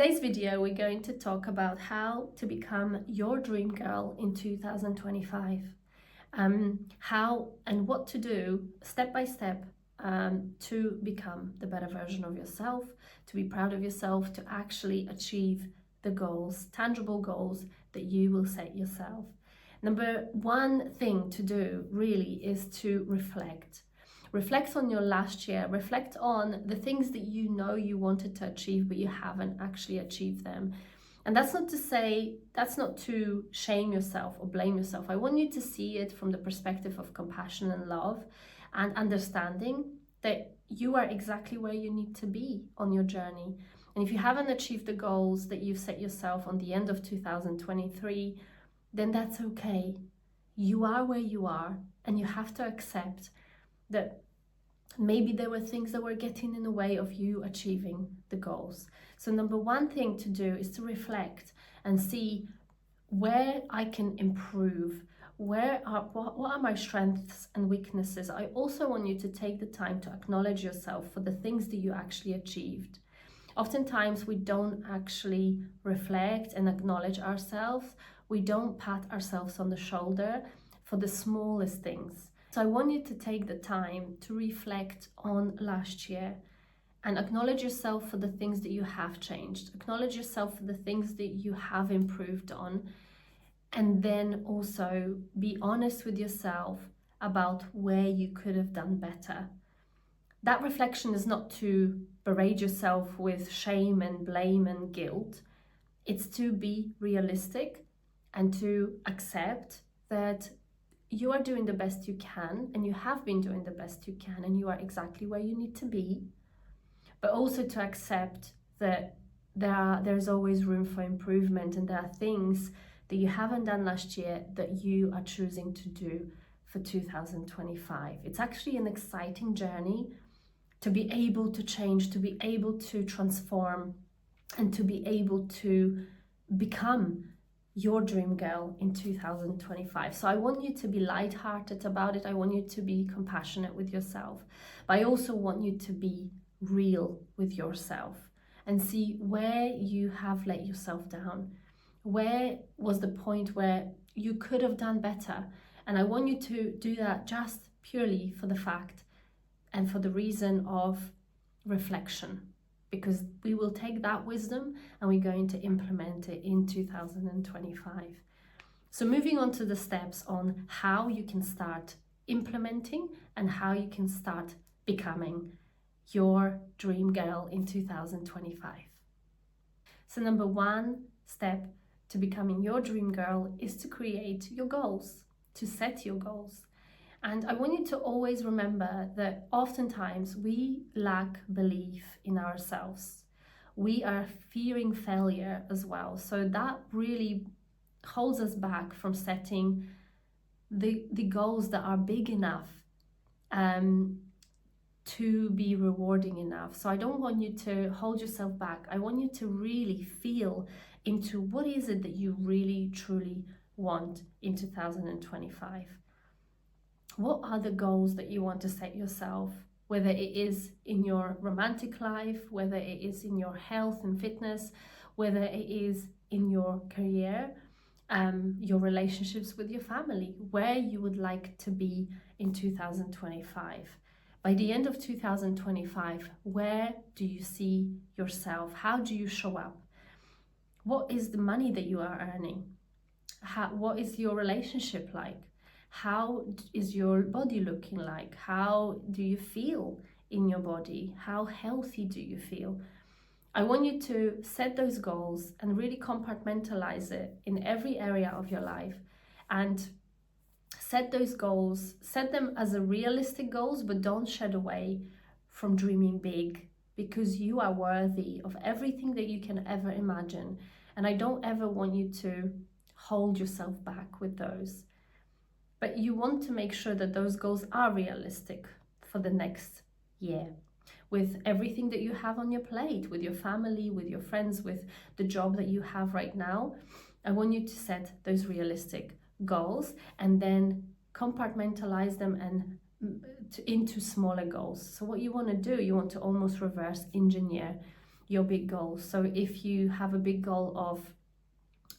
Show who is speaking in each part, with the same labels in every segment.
Speaker 1: today's video, we're going to talk about how to become your dream girl in 2025. How and what to do step by step to become the better version of yourself, to be proud of yourself, to actually achieve the goals, tangible goals that you will set yourself. Number one thing to do really is to reflect. Reflect on your last year, reflect on the things that you know you wanted to achieve but you haven't actually achieved them. And that's not to say, that's not to shame yourself or blame yourself. I want you to see it from the perspective of compassion and love and understanding that you are exactly where you need to be on your journey. And if you haven't achieved the goals that you've set yourself on the end of 2023, then that's okay. You are where you are, and you have to accept that maybe there were things that were getting in the way of you achieving the goals. So number one thing to do is to reflect and see where I can improve, what are my strengths and weaknesses. I also want you to take the time to acknowledge yourself for the things that you actually achieved. Oftentimes we don't actually reflect and acknowledge ourselves. We don't pat ourselves on the shoulder for the smallest things. So I want you to take the time to reflect on last year and acknowledge yourself for the things that you have changed. Acknowledge yourself for the things that you have improved on. And then also be honest with yourself about where you could have done better. That reflection is not to berate yourself with shame and blame and guilt. It's to be realistic and to accept that you are doing the best you can, and you have been doing the best you can, and you are exactly where you need to be. But also to accept that there's always room for improvement, and there are things that you haven't done last year that you are choosing to do for 2025. It's actually an exciting journey to be able to change, to be able to transform, and to be able to become your dream girl in 2025. So I want you to be lighthearted about it. I want you to be compassionate with yourself. But I also want you to be real with yourself and see where you have let yourself down. Where was the point where you could have done better? And I want you to do that just purely for the fact and for the reason of reflection. Because we will take that wisdom and we're going to implement it in 2025. So moving on to the steps on how you can start implementing and how you can start becoming your dream girl in 2025. So number one step to becoming your dream girl is to create your goals, to set your goals. And I want you to always remember that oftentimes we lack belief in ourselves. We are fearing failure as well. So that really holds us back from setting the goals that are big enough to be rewarding enough. So I don't want you to hold yourself back. I want you to really feel into what is it that you really, truly want in 2025. What are the goals that you want to set yourself, whether it is in your romantic life, whether it is in your health and fitness, whether it is in your career, your relationships with your family, where you would like to be in 2025. By the end of 2025, where do you see yourself? How do you show up? What is the money that you are earning? What is your relationship like? How is your body looking like? How do you feel in your body? How healthy do you feel? I want you to set those goals and really compartmentalize it in every area of your life and set those goals, set them as a realistic goals, but don't shed away from dreaming big, because you are worthy of everything that you can ever imagine. And I don't ever want you to hold yourself back with those. But you want to make sure that those goals are realistic for the next year, with everything that you have on your plate, with your family, with your friends, with the job that you have right now. I want you to set those realistic goals and then compartmentalize them and into smaller goals. So what you want to do, you want to almost reverse engineer your big goals. So if you have a big goal of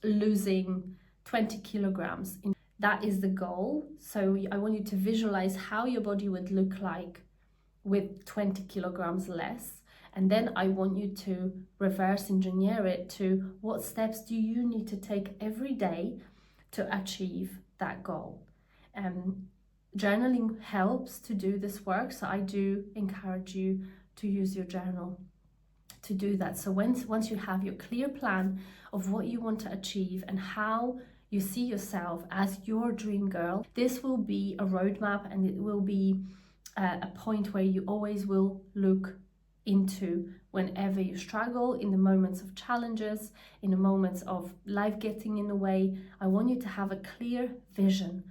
Speaker 1: losing 20 kilograms, that is the goal. So I want you to visualize how your body would look like with 20 kilograms less. And then I want you to reverse engineer it to what steps do you need to take every day to achieve that goal. Journaling helps to do this work, so I do encourage you to use your journal to do that. So once you have your clear plan of what you want to achieve and how you see yourself as your dream girl, this will be a roadmap, and it will be a point where you always will look into whenever you struggle, in the moments of challenges, in the moments of life getting in the way. I want you to have a clear vision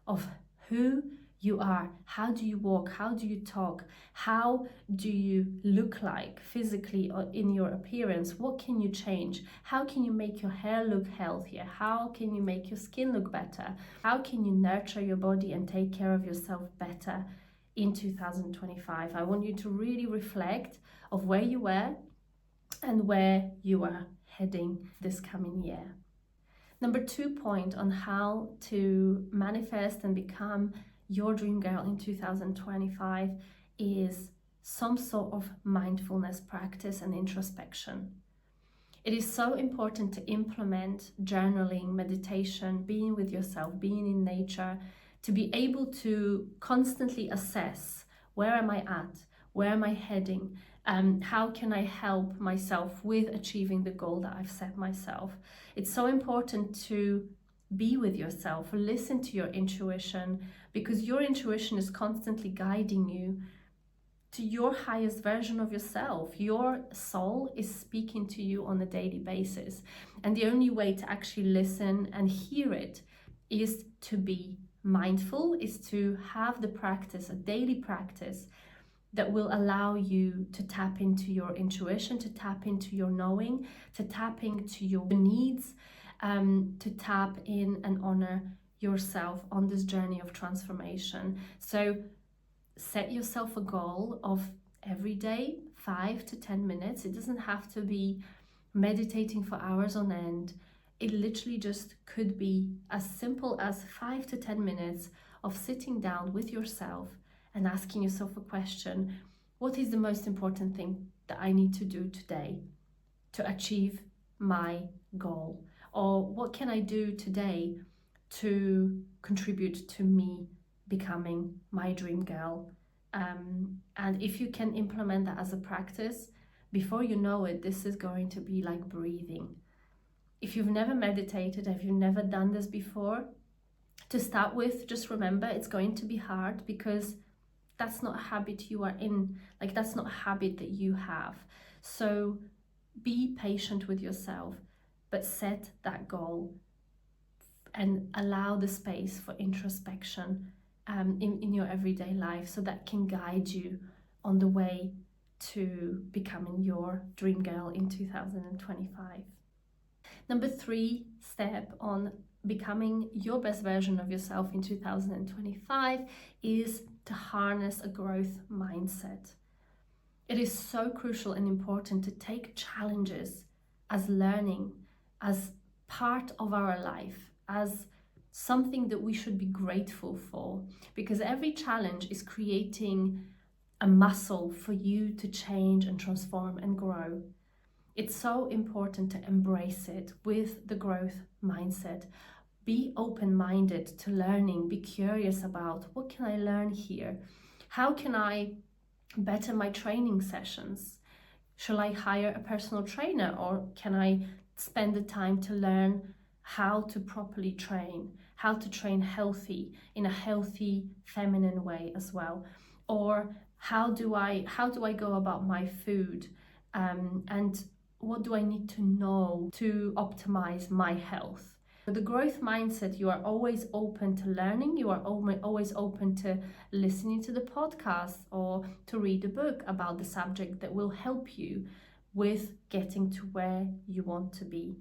Speaker 1: of who you are. How do you walk? How do you talk? How do you look like physically or in your appearance? What can you change? How can you make your hair look healthier? How can you make your skin look better? How can you nurture your body and take care of yourself better in 2025? I want you to really reflect of where you were and where you are heading this coming year. Number 2 point on how to manifest and become your dream girl in 2025 is some sort of mindfulness practice and introspection. It is so important to implement journaling, meditation, being with yourself, being in nature, to be able to constantly assess, where am I at? Where am I heading? How can I help myself with achieving the goal that I've set myself? It's so important to be with yourself, listen to your intuition, because your intuition is constantly guiding you to your highest version of yourself. Your soul is speaking to you on a daily basis. And the only way to actually listen and hear it is to be mindful, is to have the practice, a daily practice that will allow you to tap into your intuition, to tap into your knowing, to tap into your needs, to tap in and honor yourself on this journey of transformation. So set yourself a goal of every day 5 to 10 minutes. It doesn't have to be meditating for hours on end. It literally just could be as simple as 5 to 10 minutes of sitting down with yourself and asking yourself a question. What is the most important thing that I need to do today to achieve my goal? Or what can I do today to contribute to me becoming my dream girl? And if you can implement that as a practice, before you know it, this is going to be like breathing. If you've never meditated, if you've never done this before, to start with, just remember it's going to be hard, because that's not a habit you are in, like that's not a habit that you have. So be patient with yourself, but set that goal and allow the space for introspection in your everyday life, so that can guide you on the way to becoming your dream girl in 2025. Number 3 step on becoming your best version of yourself in 2025 is to harness a growth mindset. It is so crucial and important to take challenges as learning, as part of our life, as something that we should be grateful for, because every challenge is creating a muscle for you to change and transform and grow. It's so important to embrace it with the growth mindset. Be open-minded to learning. Be curious about, what can I learn here? How can I better my training sessions? Shall I hire a personal trainer, or can I spend the time to learn how to properly train, how to train healthy, in a healthy feminine way as well? Or how do I go about my food, and what do I need to know to optimize my health? With the growth mindset, you are always open to learning. You are always open to listening to the podcast or to read a book about the subject that will help you with getting to where you want to be.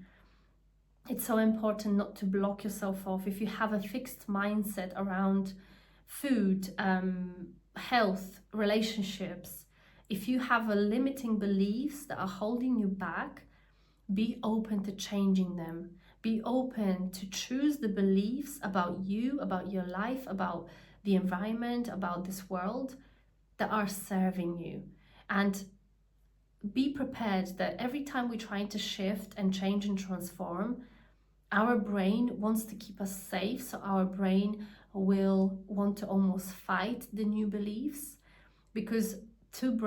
Speaker 1: It's so important not to block yourself off. If you have a fixed mindset around food, health, relationships, If you have a limiting beliefs that are holding you back, be open to changing them. Be open to choose the beliefs about you, about your life, about the environment, about this world that are serving you. And be prepared that every time we're trying to shift and change and transform, our brain wants to keep us safe. So our brain will want to almost fight the new beliefs, because to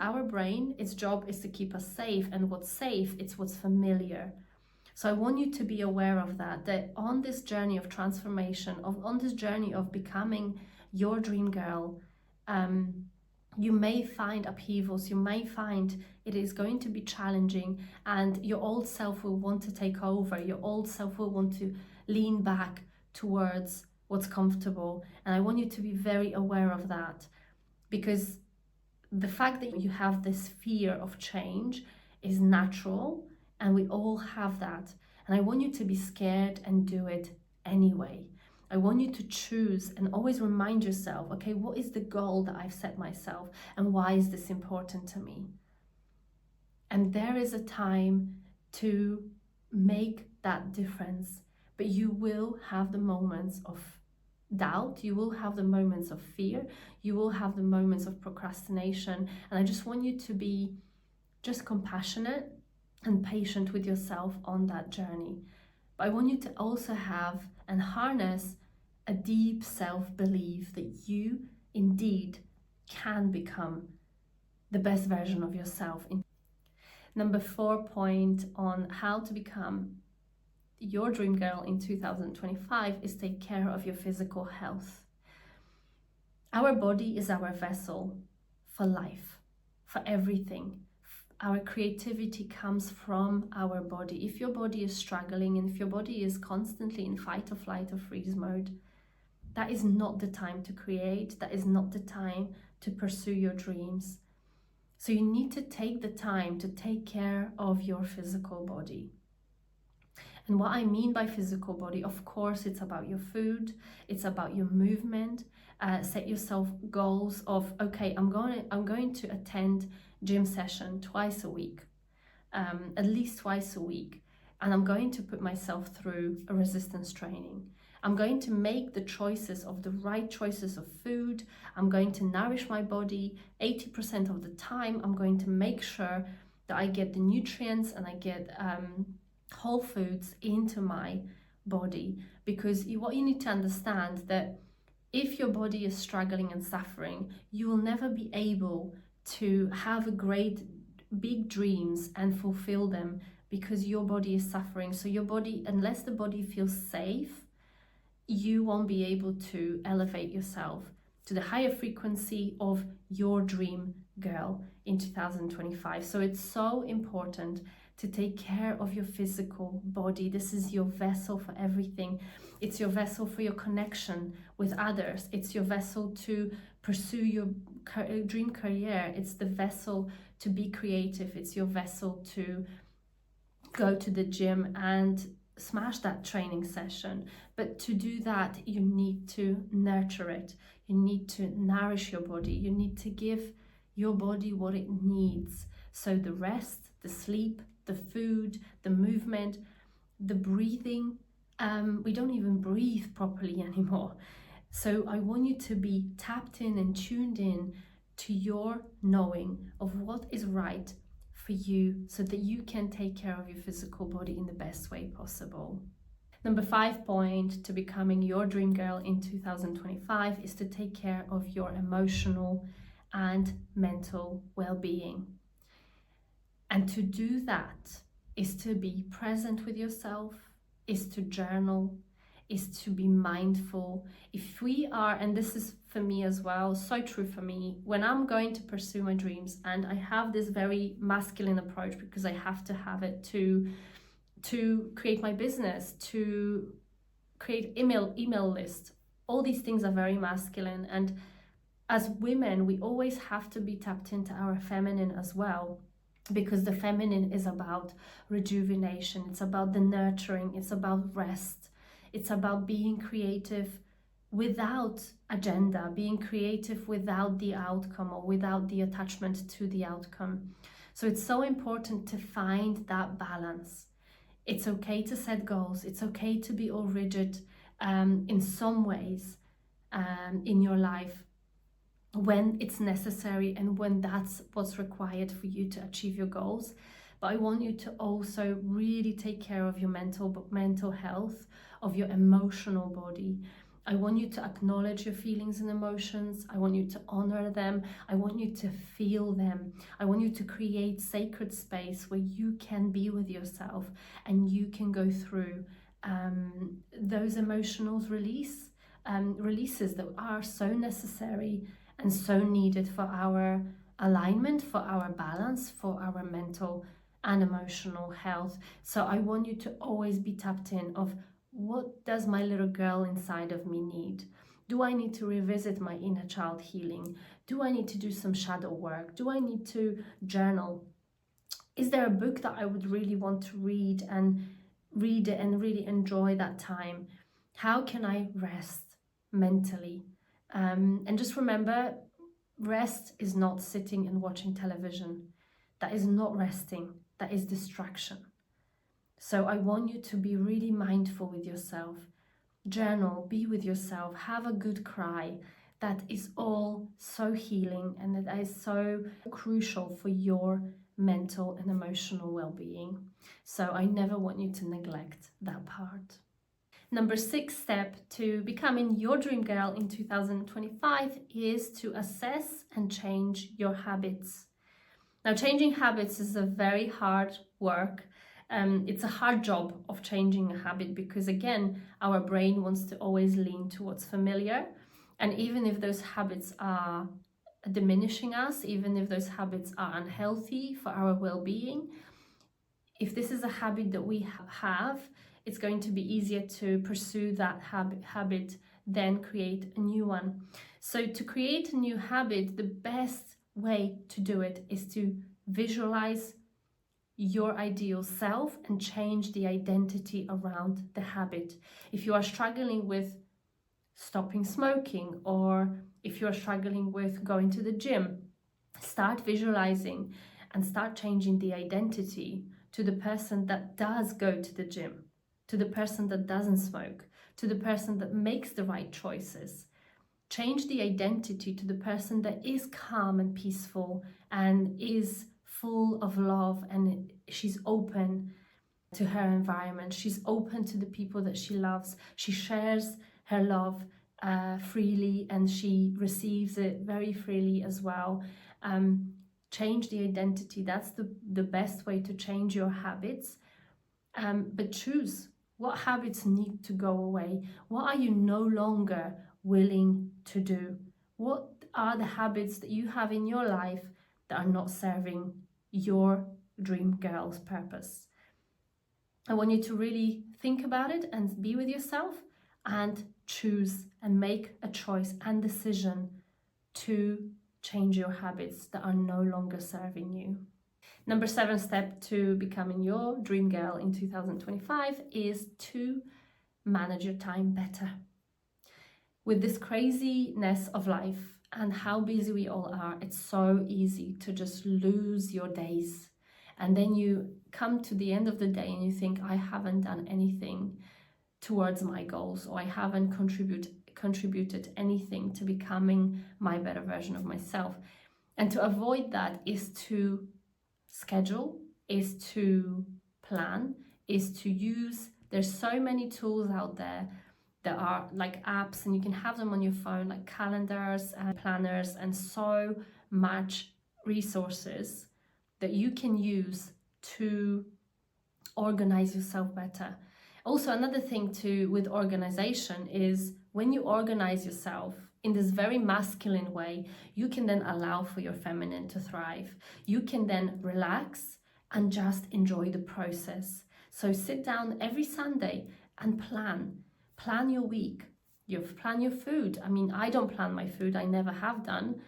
Speaker 1: our brain, its job is to keep us safe. And what's safe, it's what's familiar. So I want you to be aware of that, that on this journey of transformation, on this journey of becoming your dream girl, you may find upheavals, you may find it is going to be challenging, and your old self will want to take over, your old self will want to lean back towards what's comfortable. And I want you to be very aware of that, because the fact that you have this fear of change is natural, and we all have that. And I want you to be scared and do it anyway. I want you to choose and always remind yourself, okay, what is the goal that I've set myself, and why is this important to me? And there is a time to make that difference, but you will have the moments of doubt, you will have the moments of fear, you will have the moments of procrastination. And I just want you to be just compassionate and patient with yourself on that journey. But I want you to also have and harness a deep self-belief that you indeed can become the best version of yourself. Number 4 point on how to become your dream girl in 2025 is take care of your physical health. Our body is our vessel for life, for everything. Our creativity comes from our body. If your body is struggling, and if your body is constantly in fight or flight or freeze mode, that is not the time to create. That is not the time to pursue your dreams. So you need to take the time to take care of your physical body. And what I mean by physical body, of course, it's about your food, it's about your movement. Set yourself goals of, okay, I'm going to attend gym session twice a week, at least twice a week, and I'm going to put myself through a resistance training. I'm going to make the choices of the right choices of food. I'm going to nourish my body 80% of the time. I'm going to make sure that I get the nutrients and I get whole foods into my body, because what you need to understand that if your body is struggling and suffering, you will never be able to have a great big dreams and fulfill them, because your body is suffering. So your body, unless the body feels safe, you won't be able to elevate yourself to the higher frequency of your dream girl in 2025. So it's so important to take care of your physical body. This is your vessel for everything. It's your vessel for your connection with others. It's your vessel to pursue your dream career. It's the vessel to be creative. It's your vessel to go to the gym and smash that training session. But to do that, you need to nurture it. You need to nourish your body. You need to give your body what it needs. So the rest, the sleep, the food, the movement, the breathing, we don't even breathe properly anymore. So I want you to be tapped in and tuned in to your knowing of what is right for you, so that you can take care of your physical body in the best way possible. Number 5 point to becoming your dream girl in 2025 is to take care of your emotional and mental well-being. And to do that is to be present with yourself, is to journal, is to be mindful. If we are, and this is for me as well, so true for me, when I'm going to pursue my dreams, and I have this very masculine approach because I have to have it to create my business, to create email list. All these things are very masculine, and as women we always have to be tapped into our feminine as well, because the feminine is about rejuvenation, it's about the nurturing, it's about rest, it's about being creative without agenda, being creative without the outcome or without the attachment to the outcome. So it's so important to find that balance. It's okay to set goals, it's okay to be all rigid in some ways in your life when it's necessary and when that's what's required for you to achieve your goals. But I want you to also really take care of your mental health, of your emotional body. I want you to acknowledge your feelings and emotions. I want you to honor them. I want you to feel them. I want you to create sacred space where you can be with yourself and you can go through those releases that are so necessary and so needed for our alignment, for our balance, for our mental and emotional health. So I want you to always be tapped in of, what does my little girl inside of me need? Do I need to revisit my inner child healing? Do I need to do some shadow work? Do I need to journal? Is there a book that I would really want to read it and really enjoy that time? How can I rest mentally? And just remember, rest is not sitting and watching television. That is not resting, that is distraction. So I want you to be really mindful with yourself. Journal, be with yourself, have a good cry. That is all so healing and that is so crucial for your mental and emotional well-being. So I never want you to neglect that part. Number 6 step to becoming your dream girl in 2025 is to assess and change your habits. Now, changing habits is a very hard work. It's a hard job of changing a habit because, again, our brain wants to always lean towards familiar. And even if those habits are diminishing us, even if those habits are unhealthy for our well-being, if this is a habit that we have, it's going to be easier to pursue that habit than create a new one. So to create a new habit, the best way to do it is to visualize your ideal self and change the identity around the habit. If you are struggling with stopping smoking, or if you are struggling with going to the gym, start visualizing and start changing the identity to the person that does go to the gym, to the person that doesn't smoke, to the person that makes the right choices. Change the identity to the person that is calm and peaceful and is full of love, and she's open to her environment. She's open to the people that she loves. She shares her love freely and she receives it very freely as well. Change the identity. That's the best way to change your habits. But choose what habits need to go away. What are you no longer willing to do? What are the habits that you have in your life that are not serving your dream girl's purpose? I want you to really think about it and be with yourself and choose and make a choice and decision to change your habits that are no longer serving you. Number 7 step to becoming your dream girl in 2025 is to manage your time better. With this craziness of life and how busy we all are, it's so easy to just lose your days. And then you come to the end of the day and you think, I haven't done anything towards my goals, or I haven't contributed anything to becoming my better version of myself. And to avoid that is to schedule, is to plan, is to use. There's so many tools out there that are like apps, and you can have them on your phone, like calendars and planners, and so much resources that you can use to organize yourself better. Also, another thing too with organization is when you organize yourself in this very masculine way, you can then allow for your feminine to thrive. You can then relax and just enjoy the process. So sit down every Sunday and plan your week. You plan your food. I mean, I don't plan my food, I never have done.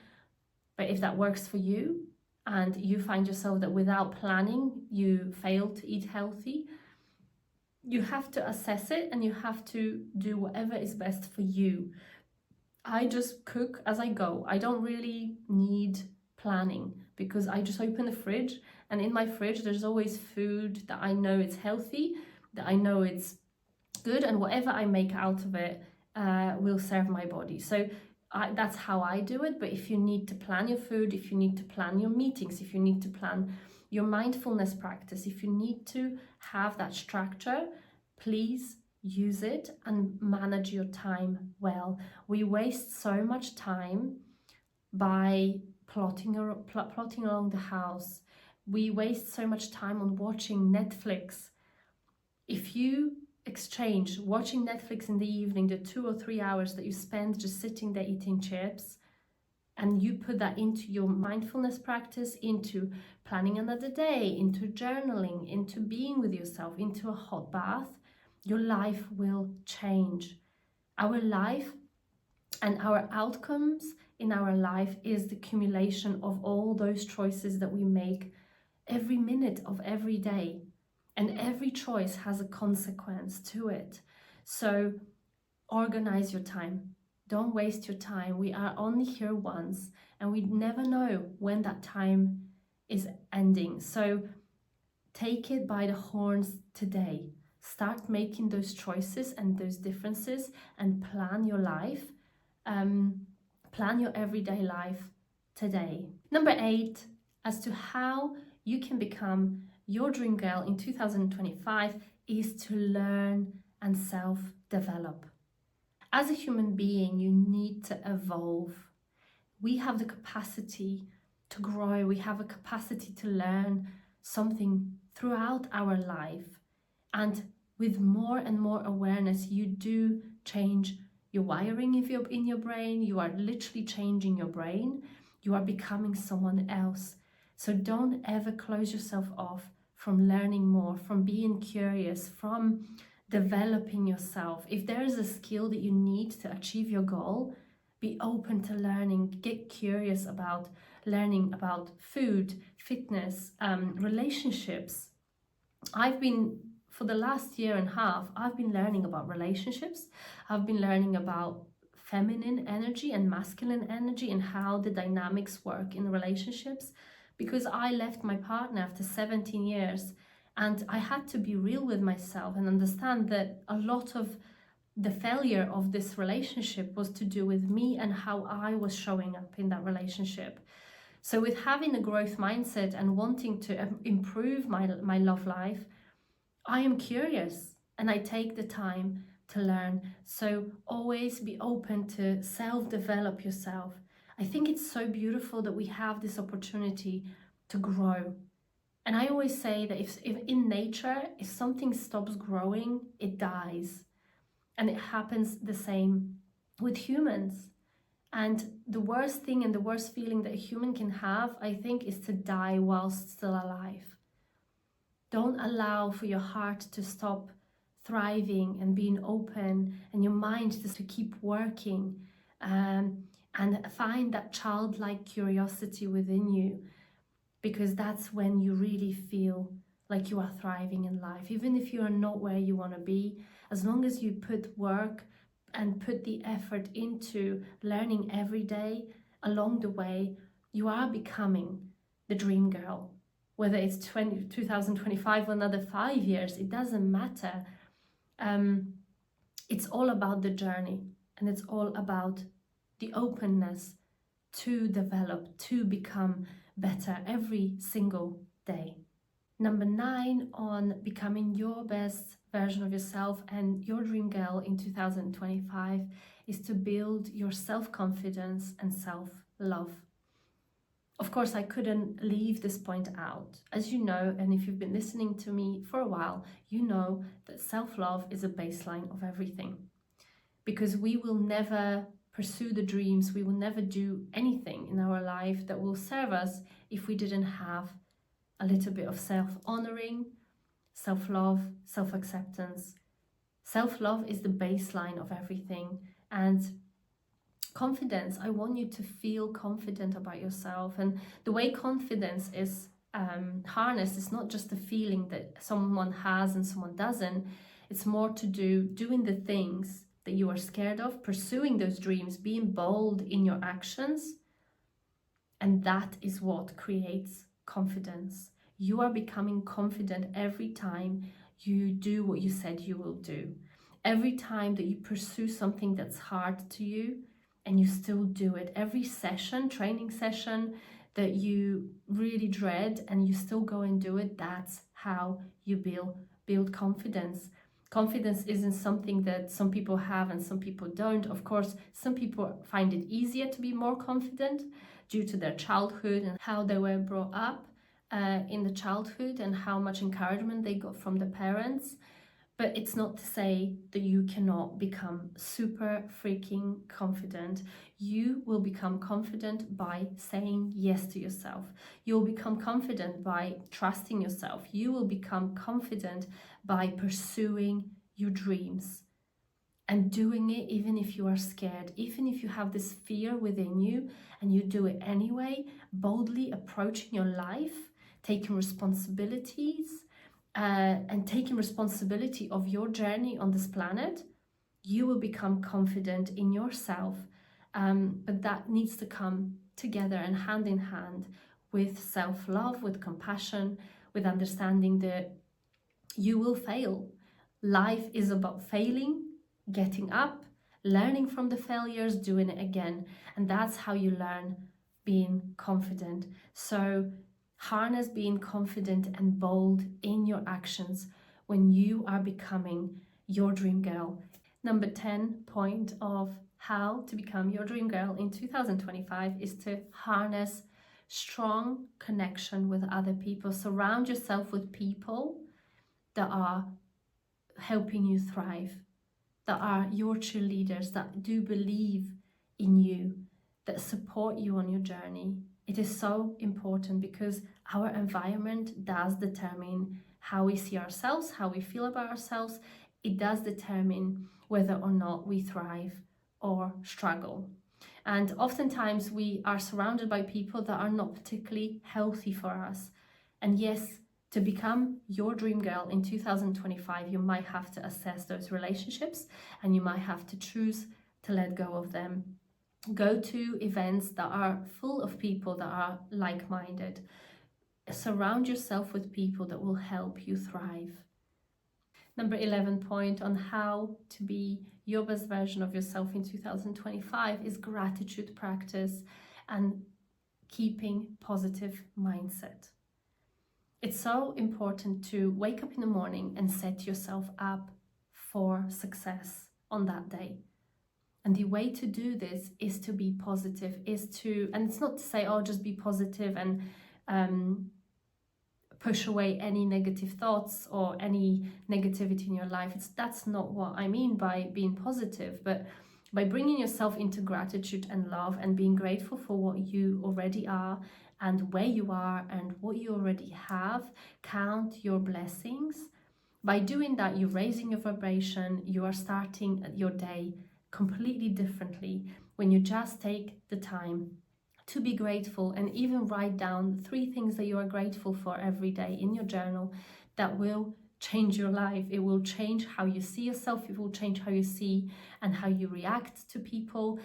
Speaker 1: But if that works for you and you find yourself that without planning, you fail to eat healthy, you have to assess it and you have to do whatever is best for you. I just cook as I go. I don't really need planning because I just open the fridge, and in my fridge there's always food that I know it's healthy, that I know it's good, and whatever I make out of it will serve my body. So that's how I do it. But if you need to plan your food, if you need to plan your meetings, if you need to plan your mindfulness practice, if you need to have that structure, please use it and manage your time well. We waste so much time by plotting along the house. We waste so much time on watching Netflix. If you exchange watching Netflix in the evening, the 2 or 3 hours that you spend just sitting there eating chips, and you put that into your mindfulness practice, into planning another day, into journaling, into being with yourself, into a hot bath, your life will change. Our life and our outcomes in our life is the accumulation of all those choices that we make every minute of every day. And every choice has a consequence to it. So organize your time. Don't waste your time. We are only here once, and we never know when that time is ending. So take it by the horns today. Start making those choices and those differences and plan your life. Plan your everyday life today. Number 8, as to how you can become your dream girl in 2025 is to learn and self-develop. As a human being, you need to evolve. We have the capacity to grow. We have a capacity to learn something throughout our life. And with more and more awareness, you do change your wiring in your brain. You are literally changing your brain. You are becoming someone else. So don't ever close yourself off from learning more, from being curious, from developing yourself. If there is a skill that you need to achieve your goal, be open to learning. Get curious about learning about food, fitness, relationships. For the last year and a half, I've been learning about relationships. I've been learning about feminine energy and masculine energy and how the dynamics work in relationships, because I left my partner after 17 years and I had to be real with myself and understand that a lot of the failure of this relationship was to do with me and how I was showing up in that relationship. So with having a growth mindset and wanting to improve my love life, I am curious and I take the time to learn. So always be open to self-develop yourself. I think it's so beautiful that we have this opportunity to grow. And I always say that if in nature, if something stops growing, it dies. And it happens the same with humans. And the worst thing and the worst feeling that a human can have, I think, is to die whilst still alive. Don't allow for your heart to stop thriving and being open, and your mind to keep working, and find that childlike curiosity within you, because that's when you really feel like you are thriving in life. Even if you are not where you want to be, as long as you put work and put the effort into learning every day along the way, you are becoming the dream girl. Whether it's 2025 or another 5 years, it doesn't matter. It's all about the journey, and it's all about the openness to develop, to become better every single day. Number 9 on becoming your best version of yourself and your dream girl in 2025 is to build your self-confidence and self-love. Of course, I couldn't leave this point out. As you know, and if you've been listening to me for a while, you know that self-love is a baseline of everything. Because we will never pursue the dreams, we will never do anything in our life that will serve us if we didn't have a little bit of self-honoring, self-love, self-acceptance. Self-love is the baseline of everything. And confidence, I want you to feel confident about yourself. And the way confidence is harnessed is not just a feeling that someone has and someone doesn't. It's more to do doing the things that you are scared of, pursuing those dreams, being bold in your actions. And that is what creates confidence. You are becoming confident every time you do what you said you will do. Every time that you pursue something that's hard to you and you still do it. Every session, training session that you really dread and you still go and do it, that's how you build confidence. Confidence isn't something that some people have and some people don't. Of course, some people find it easier to be more confident due to their childhood and how they were brought up in the childhood and how much encouragement they got from the parents. But it's not to say that you cannot become super freaking confident. You will become confident by saying yes to yourself. You'll become confident by trusting yourself. You will become confident by pursuing your dreams and doing it even if you are scared, even if you have this fear within you, and you do it anyway, boldly approaching your life, taking responsibilities, and taking responsibility of your journey on this planet. You will become confident in yourself, but that needs to come together and hand in hand with self-love, with compassion, with understanding that you will fail. Life is about failing, getting up, learning from the failures, doing it again. And that's how you learn being confident. So harness being confident and bold in your actions when you are becoming your dream girl. Number 10 point of how to become your dream girl in 2025 is to harness strong connection with other people. Surround yourself with people that are helping you thrive, that are your cheerleaders, that do believe in you, that support you on your journey. It is so important because our environment does determine how we see ourselves, how we feel about ourselves. It does determine whether or not we thrive or struggle. And oftentimes we are surrounded by people that are not particularly healthy for us. And yes, to become your dream girl in 2025, you might have to assess those relationships and you might have to choose to let go of them. Go to events that are full of people that are like-minded. Surround yourself with people that will help you thrive. Number 11 point on how to be your best version of yourself in 2025 is gratitude practice and keeping positive mindset. It's so important to wake up in the morning and set yourself up for success on that day. And the way to do this is to be positive, and it's not to say, oh, just be positive and push away any negative thoughts or any negativity in your life. That's not what I mean by being positive, but by bringing yourself into gratitude and love and being grateful for what you already are and where you are and what you already have. Count your blessings. By doing that, you're raising your vibration. You are starting your day completely differently when you just take the time to be grateful and even write down 3 things that you are grateful for every day in your journal. That will change your life. It will change how you see yourself. It will change how you see and how you react to people.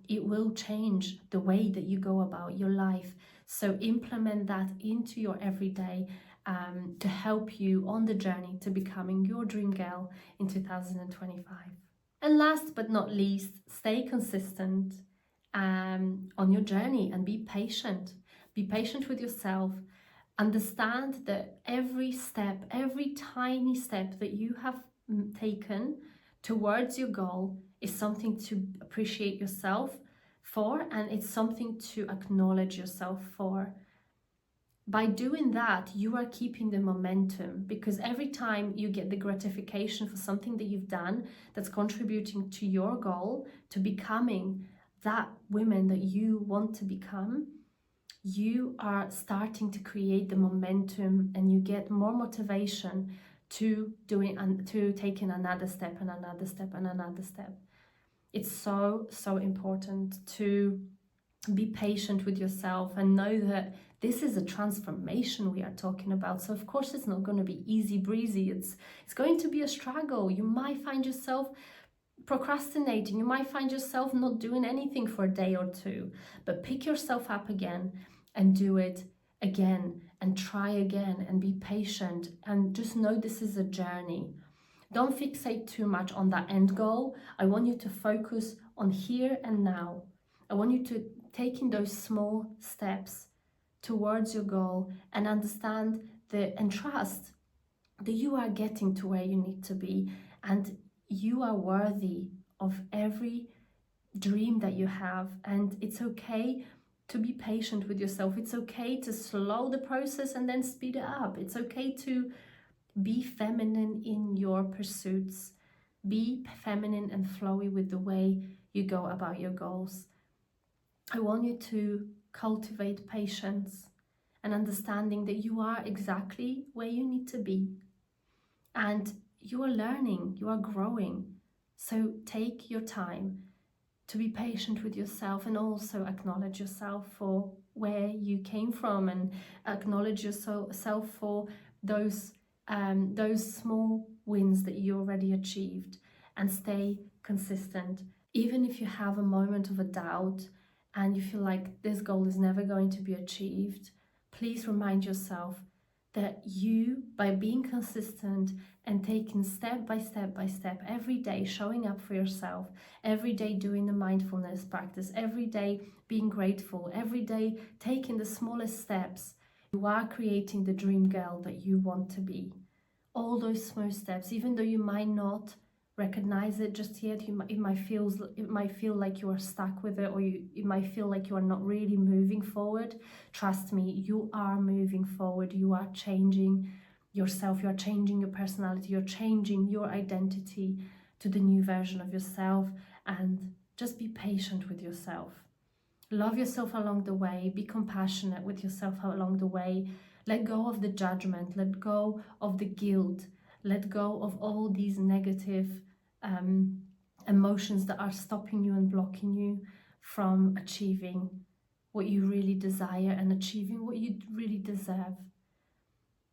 Speaker 1: It will change the way that you go about your life. So implement that into your everyday to help you on the journey to becoming your dream girl in 2025. And last but not least, stay consistent on your journey and be patient. Be patient with yourself. Understand that every step, every tiny step that you have taken towards your goal is something to appreciate yourself for, and it's something to acknowledge yourself for. By doing that, you are keeping the momentum, because every time you get the gratification for something that you've done that's contributing to your goal, to becoming that woman that you want to become, you are starting to create the momentum and you get more motivation to doing and to taking another step and another step and another step. It's so important to be patient with yourself and know that This is a transformation we are talking about. So of course it's not going to be easy breezy. It's going to be a struggle. You might find yourself procrastinating. You might find yourself not doing anything for a day or two, but pick yourself up again and do it again and try again and be patient and just know this is a journey. Don't fixate too much on that end goal. I want you to focus on here and now. I want you to take in those small steps towards your goal and understand and trust that you are getting to where you need to be, and you are worthy of every dream that you have. And it's okay to be patient with yourself. It's okay to slow the process and then speed it up. It's okay to be feminine in your pursuits. Be feminine and flowy with the way you go about your goals. I want you to cultivate patience and understanding that you are exactly where you need to be. And you are learning, you are growing. So take your time to be patient with yourself and also acknowledge yourself for where you came from, and acknowledge yourself for those small wins that you already achieved, and stay consistent. Even if you have a moment of a doubt and you feel like this goal is never going to be achieved, please remind yourself that you, by being consistent and taking step by step every day, showing up for yourself, every day doing the mindfulness practice, every day being grateful, every day taking the smallest steps, you are creating the dream girl that you want to be. All those small steps, even though you might not recognize it just yet, it might feel like you are stuck with it, or it might feel like you are not really moving forward. Trust me, you are moving forward. You are changing yourself, you are changing your personality, you're changing your identity to the new version of yourself. And just be patient with yourself. Love yourself along the way. Be compassionate with yourself along the way. Let go of the judgment, let go of the guilt, let go of all these negative emotions that are stopping you and blocking you from achieving what you really desire and achieving what you really deserve.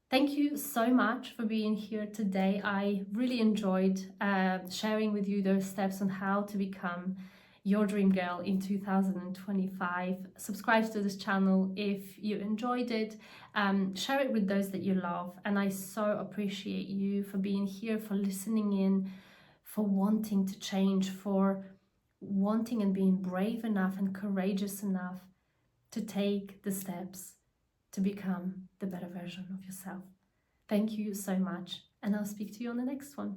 Speaker 1: Thank you so much for being here today. I really enjoyed sharing with you those steps on how to become your dream girl in 2025. Subscribe to this channel if you enjoyed it. Share it with those that you love. And I so appreciate you for being here, for listening in, for wanting to change, for wanting and being brave enough and courageous enough to take the steps to become the better version of yourself. Thank you so much, and I'll speak to you on the next one.